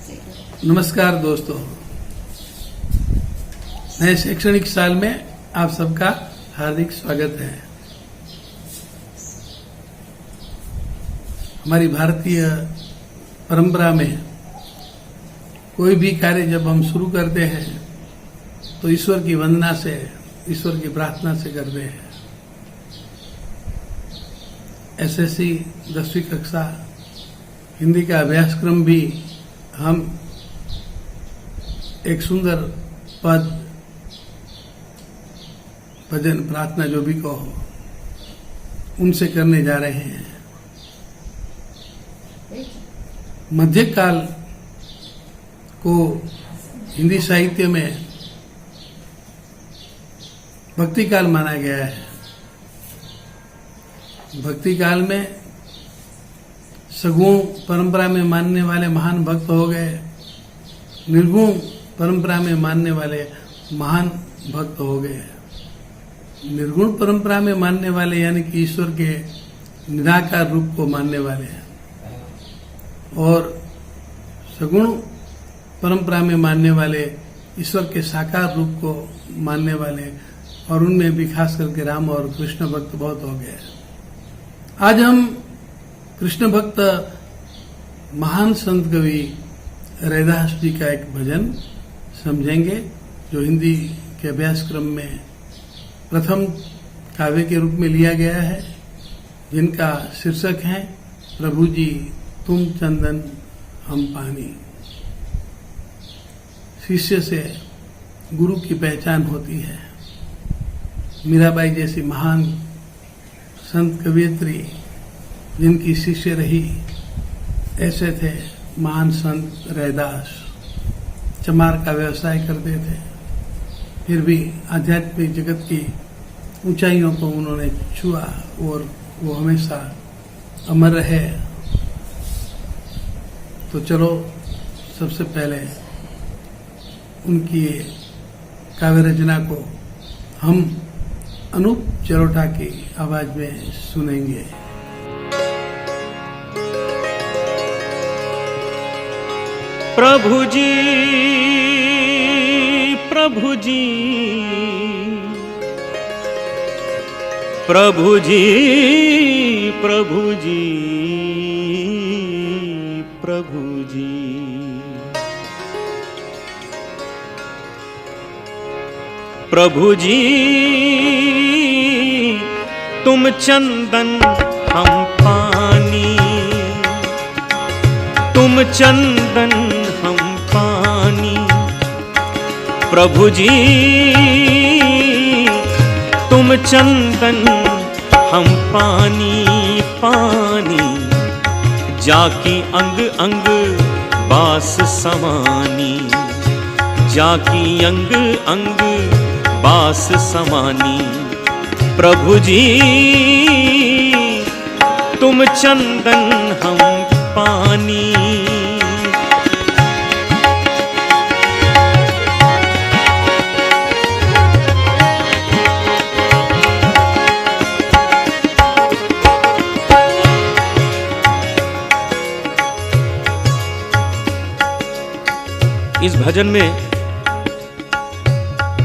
नमस्कार दोस्तों, नए शैक्षणिक साल में आप सबका हार्दिक स्वागत है। हमारी भारतीय परंपरा में कोई भी कार्य जब हम शुरू करते हैं तो ईश्वर की वंदना से, ईश्वर की प्रार्थना से करते हैं। एसएससी 10वीं कक्षा हिंदी का अभ्यासक्रम भी हम एक सुंदर पद, भजन, प्रार्थना जो भी कहो, उनसे करने जा रहे हैं। मध्यकाल को हिंदी साहित्य में भक्ति काल माना गया है। भक्ति काल में सगुण परंपरा में मानने वाले महान भक्त हो गए, निर्गुण परंपरा में मानने वाले महान भक्त हो गए। निर्गुण परंपरा में मानने वाले यानी कि ईश्वर के निराकार रूप को मानने वाले हैं, और सगुण परंपरा में मानने वाले ईश्वर के साकार रूप को मानने वाले, और उनमें भी खास करके राम और कृष्ण भक्त बहुत हो गए। आज हम कृष्ण भक्त महान संत कवि रैदास जी का एक भजन समझेंगे, जो हिंदी के अभ्यासक्रम में प्रथम काव्य के रूप में लिया गया है, जिनका शीर्षक है प्रभु जी तुम चंदन हम पानी। शिष्य से गुरु की पहचान होती है। मीराबाई जैसी महान संत कवियत्री जिनकी शिष्य रही, ऐसे थे महान संत रैदास। चमार का व्यवसाय करते थे, फिर भी आध्यात्मिक जगत की ऊंचाइयों को उन्होंने छुआ और वो हमेशा अमर रहे। तो चलो सबसे पहले उनकी काव्य रचना को हम अनूप जलोटा की आवाज में सुनेंगे। प्रभु जी, प्रभु जी, प्रभु जी, प्रभु जी, प्रभु जी। प्रभु जी तुम चंदन हम पानी, तुम चंदन हम पानी। प्रभु जी तुम चंदन हम पानी पानी, जाकी अंग अंग बास समानी, जाकी अंग अंग बास समानी। प्रभु जी तुम चंदन हम पानी। इस भजन में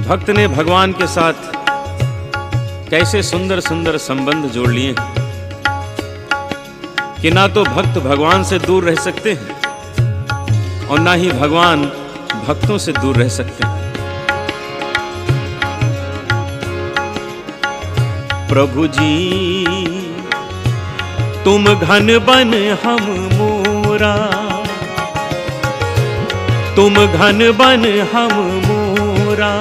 भक्त ने भगवान के साथ कैसे सुंदर सुंदर संबंध जोड़ लिए कि ना तो भक्त भगवान से दूर रह सकते हैं और ना ही भगवान भक्तों से दूर रह सकते हैं। प्रभु जी तुम घन बन हम मोरा, तुम घन बन हम मोरा।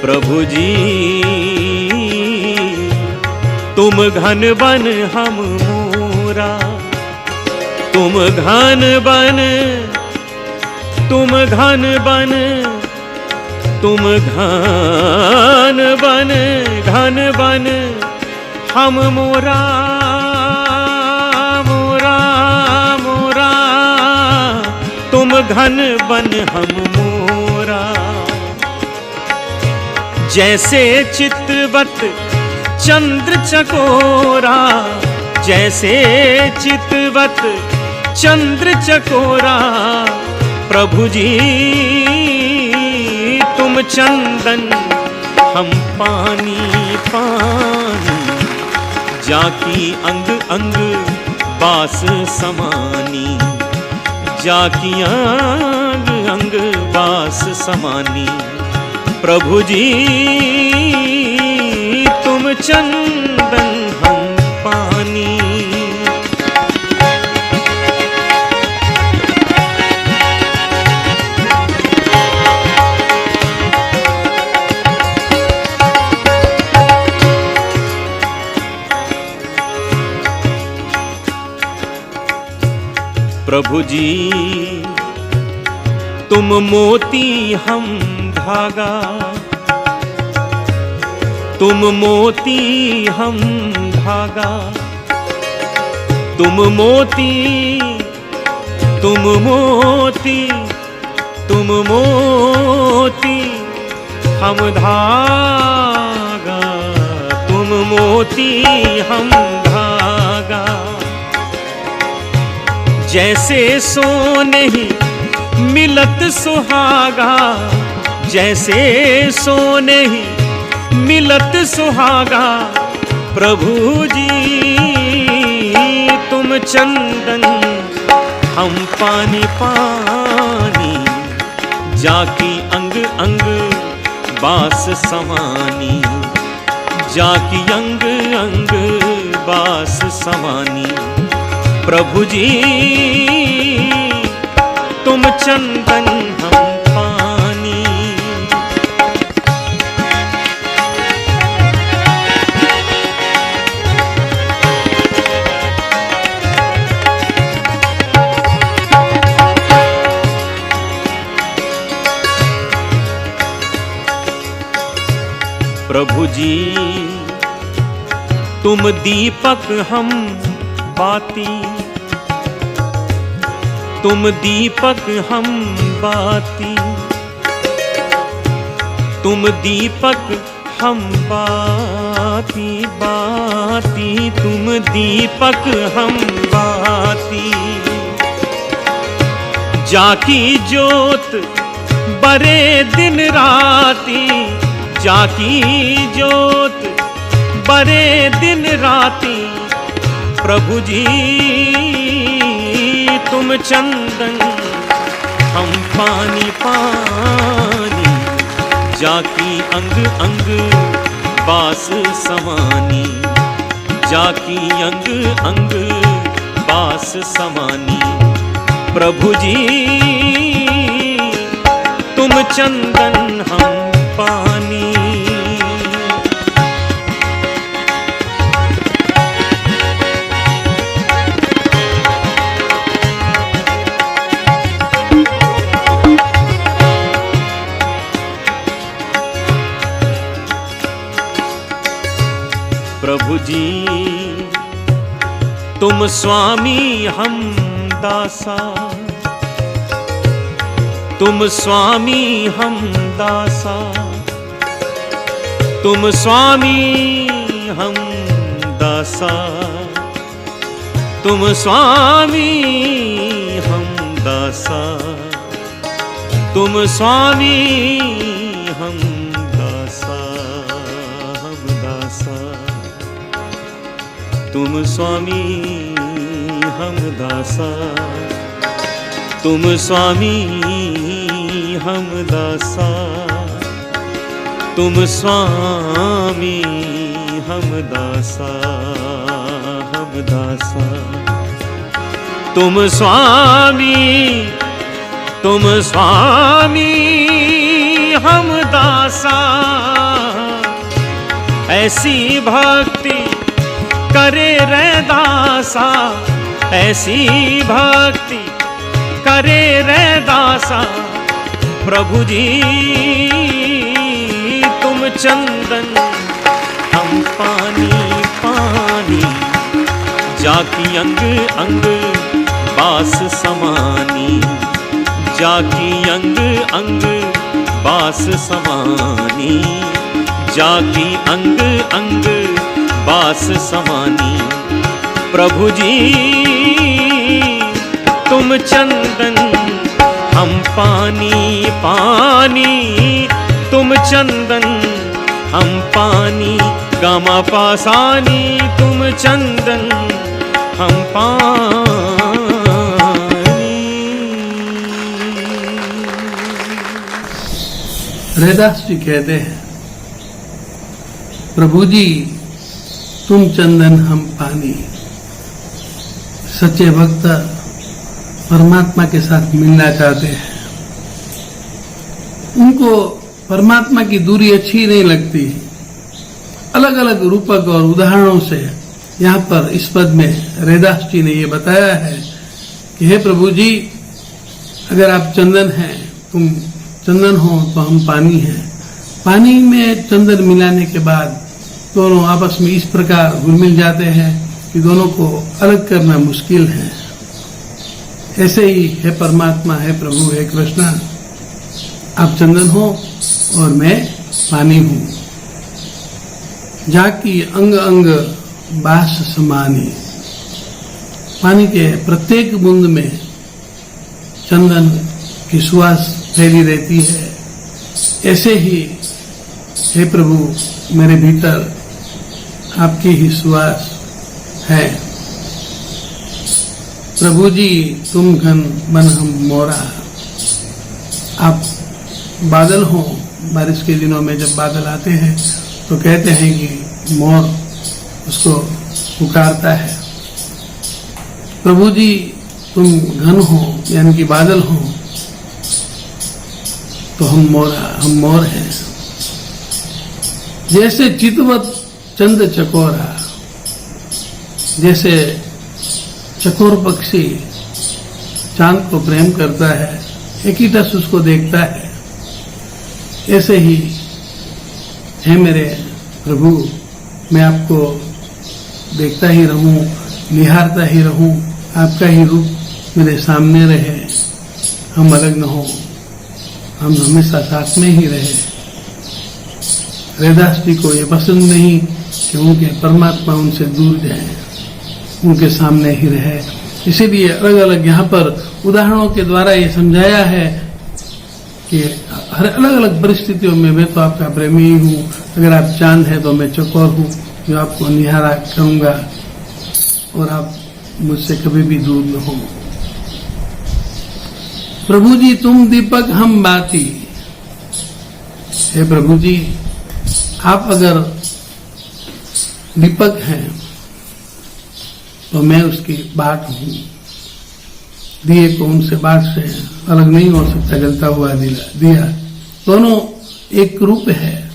प्रभु जी तुम घन बन हम मोरा, तुम घन बन, तुम घन बन, तुम घन बन, घन बन हम मोरा, मोरा, मोरा। तुम घन बन हम मोरा। जैसे चितवत चंद्र चकोरा, जैसे चितवत चंद्र चकोरा प्रभु जी तुम चंदन हम पानी पानी, जाकी अंग अंग बास समानी, जाकी अंग अंग बास समानी। प्रभु जी तुम चंदन हम पानी। प्रभु जी तुम मोती हम धागा, तुम मोती हम धागा, तुम मोती तुम मोती तुम मोती हम धागा, तुम मोती हम धागा। जैसे सोने ही मिलत सुहागा, जैसे सोने ही मिलत सुहागा। प्रभु जी तुम चंदन हम पानी पानी, जाकी अंग अंग बास समानी, जाकी अंग अंग बास समानी। प्रभु जी तुम चंदन हम पानी। प्रभु जी तुम दीपक हम बाती, तुम दीपक हम बाती, तुम दीपक हम बाती बाती, तुम दीपक हम बाती। जाकी जोत बरे दिन राती, जाकी जोत बरे दिन राती। प्रभु जी तुम चंदन हम पानी पानी, जाकी अंग अंग बास समानी, जाकी अंग अंग बास समानी। प्रभु जी तुम चंदन हम पानी। प्रभु जी तुम स्वामी हम दासा, तुम स्वामी हम दासा, तुम स्वामी हम दासा, तुम स्वामी हम दासा, तुम स्वामी हम दासा, हम दासा। तुम स्वामी हम दासा, तुम स्वामी हम दासा, तुम स्वामी हम दासा, हम दासा। तुम स्वामी हम दासा। ऐसी भक्ति करे रे दासा, ऐसी भक्ति करे रे दासा। प्रभु जी तुम चंदन हम पानी पानी, जाकी अंग अंग बास समानी, जाकी अंग अंग बास समानी, जाकी अंग अंग बास समानी। प्रभु जी तुम चंदन हम पानी पानी, तुम चंदन हम पानी, गामा पासानी तुम चंदन हम पानी। रैदास जी कहते हैं, प्रभु जी तुम चंदन हम पानी। सच्चे भक्त परमात्मा के साथ मिलना चाहते हैं, उनको परमात्मा की दूरी अच्छी नहीं लगती। अलग अलग रूपक और उदाहरणों से यहाँ पर इस पद में रैदास जी ने ये बताया है कि हे प्रभु जी, अगर आप चंदन हैं, तुम चंदन हो तो हम पानी हैं। पानी में चंदन मिलाने के बाद दोनों आपस में इस प्रकार घुल मिल जाते हैं कि दोनों को अलग करना मुश्किल है। ऐसे ही है परमात्मा, है प्रभु, है कृष्ण, आप चंदन हो और मैं पानी हूं। जाकी अंग अंग बास समानी, पानी के प्रत्येक बूंद में चंदन की सुवास फैली रहती है। ऐसे ही हे प्रभु, मेरे भीतर आपकी ही सुवास है। प्रभु जी तुम घन मन हम मोरा। आप बादल हो, बारिश के दिनों में जब बादल आते हैं तो कहते हैं कि मोर उसको पुकारता है। प्रभु जी तुम घन हो, यानी कि बादल हो, तो हम मोर हैं। जैसे चितवत चंद चकोरा, जैसे चकोर पक्षी चांद को प्रेम करता है, एक ही टस उसको देखता है, ऐसे ही है मेरे प्रभु, मैं आपको देखता ही रहूं, निहारता ही रहूं, आपका ही रूप मेरे सामने रहे, हम अलग न हो, हम हमेशा साथ में ही रहे। रैदास जी को ये पसंद नहीं कि उनके परमात्मा उनसे दूर जाए, उनके सामने ही रहे। इसीलिए अलग अलग यहाँ पर उदाहरणों के द्वारा ये समझाया है कि हर अलग अलग परिस्थितियों में मैं तो आपका प्रेमी ही हूँ। अगर आप चांद हैं तो मैं चकोर हूँ जो आपको निहारा करूंगा और आप मुझसे कभी भी दूर न हो। प्रभु जी तुम दीपक हम बाती। हे प्रभु जी, आप अगर दीपक हैं तो मैं उसकी बाट हूं। दिए को उनसे बाट से अलग नहीं हो सकता, जलता हुआ दिया, दोनों एक रूप है।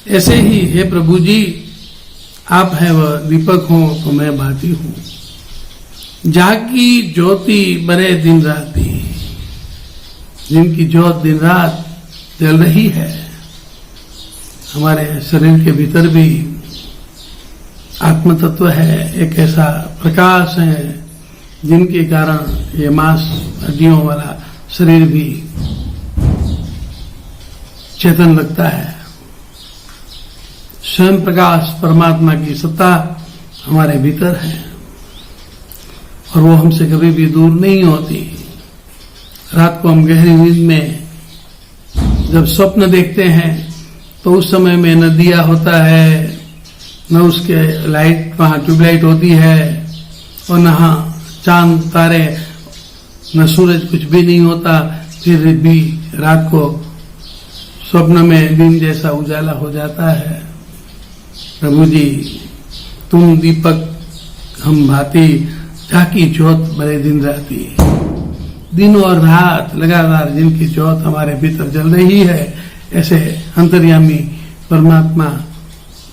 ऐसे ही हे प्रभु जी, आप हैं वह दीपक हो तो मैं बाती हूं। जाकी ज्योति बरे दिन राती, जिनकी ज्योत दिन रात जल रही है। हमारे शरीर के भीतर भी आत्म तत्व है, एक ऐसा प्रकाश है जिनके कारण ये मांस हड्डियों वाला शरीर भी चेतन लगता है। स्वयं प्रकाश परमात्मा की सत्ता हमारे भीतर है और वो हमसे कभी भी दूर नहीं होती। रात को हम गहरी नींद में जब स्वप्न देखते हैं तो उस समय में न दिया होता है, न उसके लाइट, वहां ट्यूबलाइट होती है, और न चांद तारे, न सूरज, कुछ भी नहीं होता। फिर भी रात को स्वप्न में दिन जैसा उजाला हो जाता है। प्रभु जी तुम दीपक हम भांति, जाकी ज्योत बड़े दिन राती। दिन और रात लगातार जिनकी ज्योत हमारे भीतर जल रही है, ऐसे अंतर्यामी परमात्मा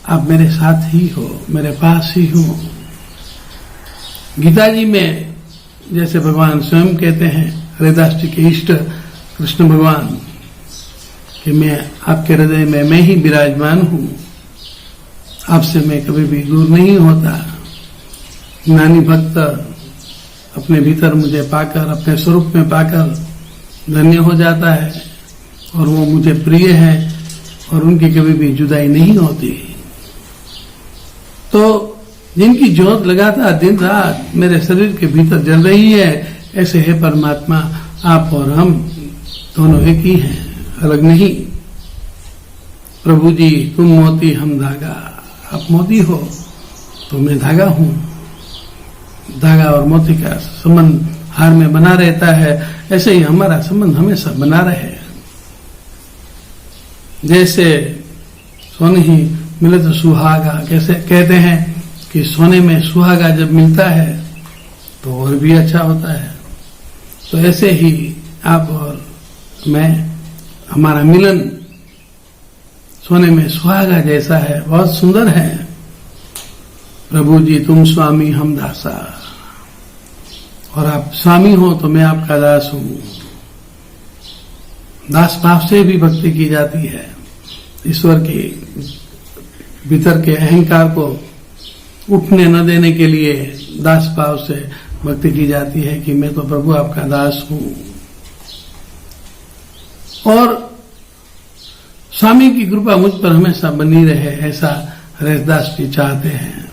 आप मेरे साथ ही हो, मेरे पास ही हो। गीता जी में जैसे भगवान स्वयं कहते हैं, रैदास जी के इष्ट कृष्ण भगवान, कि मैं आपके हृदय में मैं ही विराजमान हूं, आपसे मैं कभी भी दूर नहीं होता। ज्ञानी भक्त अपने भीतर मुझे पाकर, अपने स्वरूप में पाकर धन्य हो जाता है और वो मुझे प्रिय है और उनकी कभी भी जुदाई नहीं होती। तो जिनकी ज्योत लगातार दिन रात मेरे शरीर के भीतर जल रही है, ऐसे है परमात्मा, आप और हम दोनों एक ही हैं, अलग नहीं। प्रभु जी तुम मोती हम धागा, आप मोती हो तो मैं धागा हूं। धागा और मोती का संबंध हार में बना रहता है, ऐसे ही हमारा संबंध हमेशा बना रहे। जैसे सोने ही मिले तो सुहागा, कैसे कहते हैं कि सोने में सुहागा जब मिलता है तो और भी अच्छा होता है। तो ऐसे ही आप और मैं, हमारा मिलन सोने में सुहागा जैसा है, बहुत सुंदर है। प्रभु जी तुम स्वामी हम दासा, और आप स्वामी हो तो मैं आपका दास हूं। दास भाव से भी भक्ति की जाती है। ईश्वर के भीतर के अहंकार को उठने न देने के लिए दास भाव से भक्ति की जाती है कि मैं तो प्रभु आपका दास हूं। और स्वामी की कृपा मुझ पर हमेशा बनी रहे, ऐसा हरिदास जी चाहते हैं।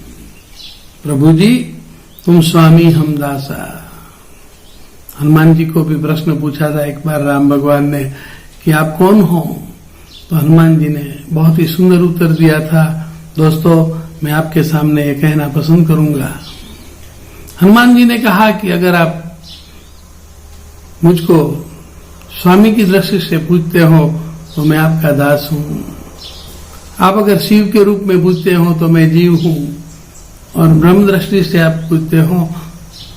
प्रभु जी तुम स्वामी हम दासा। हनुमान जी को भी प्रश्न पूछा था एक बार राम भगवान ने कि आप कौन हो, तो हनुमान जी ने बहुत ही सुंदर उत्तर दिया था। दोस्तों, मैं आपके सामने ये कहना पसंद करूंगा। हनुमान जी ने कहा कि अगर आप मुझको स्वामी की दृष्टि से पूछते हो तो मैं आपका दास हूं। आप अगर शिव के रूप में पूछते हो तो मैं जीव हूं, और ब्रह्म दृष्टि से आप पूछते हो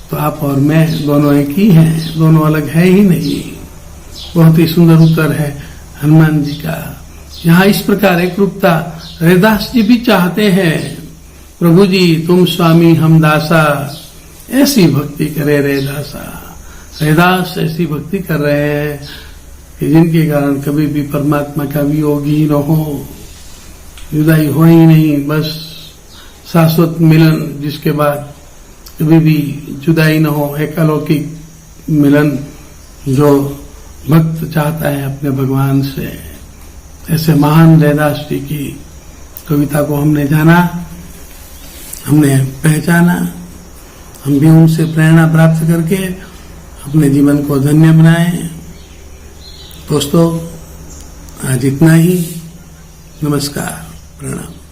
तो आप और मैं दोनों एक ही हैं, दोनों अलग है ही नहीं। बहुत ही सुंदर उत्तर है हनुमान जी का। यहाँ इस प्रकार एक रूपता हरिदास जी भी चाहते हैं। प्रभु जी तुम स्वामी हम दासा, ऐसी भक्ति करे रे दासा। हरिदास ऐसी भक्ति कर रहे हैं कि जिनके कारण कभी भी परमात्मा का वियोग ही न हो, जुदाई हो ही नहीं, बस शाश्वत मिलन, जिसके बाद कभी भी जुदाई न हो, एक अलौकिक मिलन जो भक्त चाहता है अपने भगवान से। ऐसे महान रैदास जी की कविता को हमने जाना, हमने पहचाना, हम भी उनसे प्रेरणा प्राप्त करके अपने जीवन को धन्य बनाएं। दोस्तों, आज इतना ही। नमस्कार, प्रणाम।